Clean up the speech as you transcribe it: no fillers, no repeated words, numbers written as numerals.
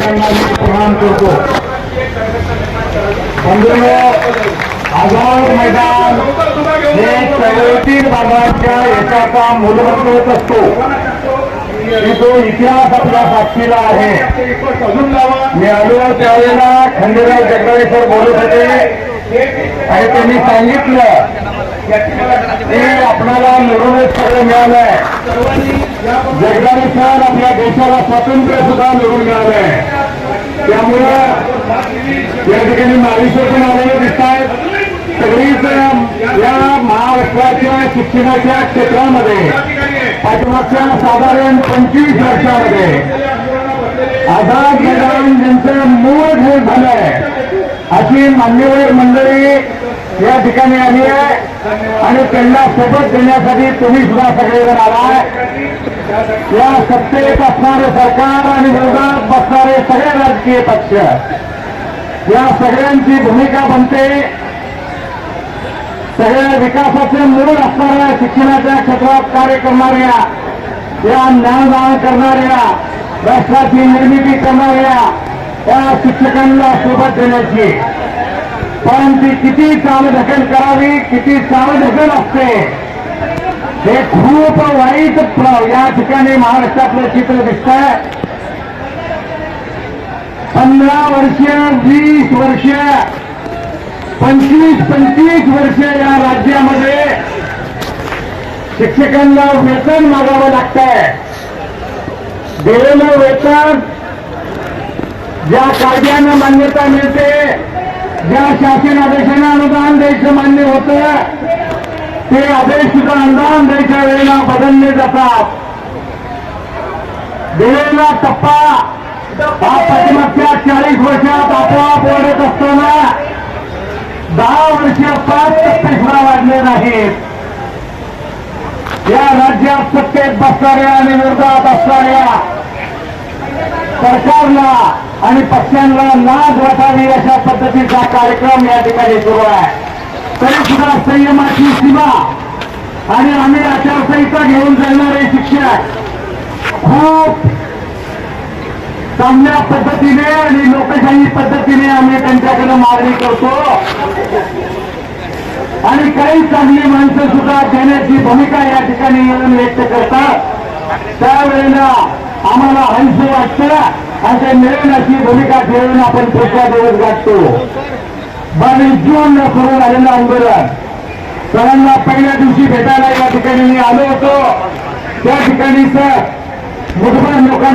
सगळ्यांना मी प्रणाम करतो. आझाद मैदान हे चळवळीतील भागाच्या यशाचा मूलमंत्रच असतो की तो इतिहास आपल्या साक्षीला आहे. मी आलो त्यावेळेला खंडेराव जगदाळे सर बोलत होते आणि त्यांनी सांगितलं की आपल्याला मिळूनच सगळं मिळालंय. जगदाळे सर आपल्या देशाला स्वातंत्र्य सुद्धा मिळून मिळालंय. त्यामुळं या ठिकाणी महाराष्ट्रातून आलेले दिसत आहेत. सगळीच या महाराष्ट्राच्या शिक्षणाच्या क्षेत्रामध्ये पाठीमागच्या साधारण 25 वर्षामध्ये आझाद मैदान ज्यांचं मूळ घर झालंय अशी मान्यवर मंडळी या ठिकाणी आली आहे आणि त्यांना सोबत देण्यासाठी तुम्ही सुद्धा सगळेजण आलाय. या सत्तेत असणारे सरकार आणि विरोधात बसणारे सगळे राजकीय पक्ष या सगळ्यांची भूमिका बनते. सगळ्या विकासाचे मूळ असणाऱ्या शिक्षणाच्या क्षेत्रात कार्य करणाऱ्या या ज्ञानदान करणाऱ्या राष्ट्राची निर्मिती करणाऱ्या या शिक्षकांना सोबत देण्याची. पण ती किती चालढकल करावी, किती चालढकल असते हे खूप वाईट या ठिकाणी महाराष्ट्रातलं चित्र दिसतंय. 15 वर्ष 20 वर्ष 25 वर्ष या राज्यामध्ये शिक्षकांना वेतन मागावं लागतंय. दिलेलं वेतन ज्या कायद्यानं मान्यता मिळते, ज्या शासन आदेशानं अनुदान द्यायचं मान्य होतं ते आदेश सुद्धा अनुदान द्यायच्या वेळेला बदलले जातात. दिलेला टप्पा हा पाठीमागच्या 40 वर्षात आपोआप वाढत असताना 10 वर्ष 5% सुद्धा वाढले नाहीत. या राज्यात सत्तेत बसणाऱ्या आणि विरोधात असणाऱ्या सरकारला आणि पक्षांना लाज वाटावी अशा पद्धतीचा कार्यक्रम या ठिकाणी सुरू आहे. तरी सुद्धा संयमाची सीमा आणि आम्ही आचारसंहिता घेऊन जाणारे शिक्षक खूप चांगल्या पद्धतीने आणि लोकशाही पद्धतीने आम्ही त्यांच्याकडे मागणी करतो आणि काही चांगली माणसं सुद्धा देण्याची भूमिका या ठिकाणी येऊन व्यक्त करतात. त्यावेळेला आम्हाला हंस वाटतं आणि ते मिळेल अशी भूमिका ठेवून आपण पुढचा दिवस गाठतो. 22 जून सुरू झालेलं आंदोलन सरांना पहिल्या दिवशी भेटायला या ठिकाणी मी आलो होतो. त्या ठिकाणी मुठभर लोकांना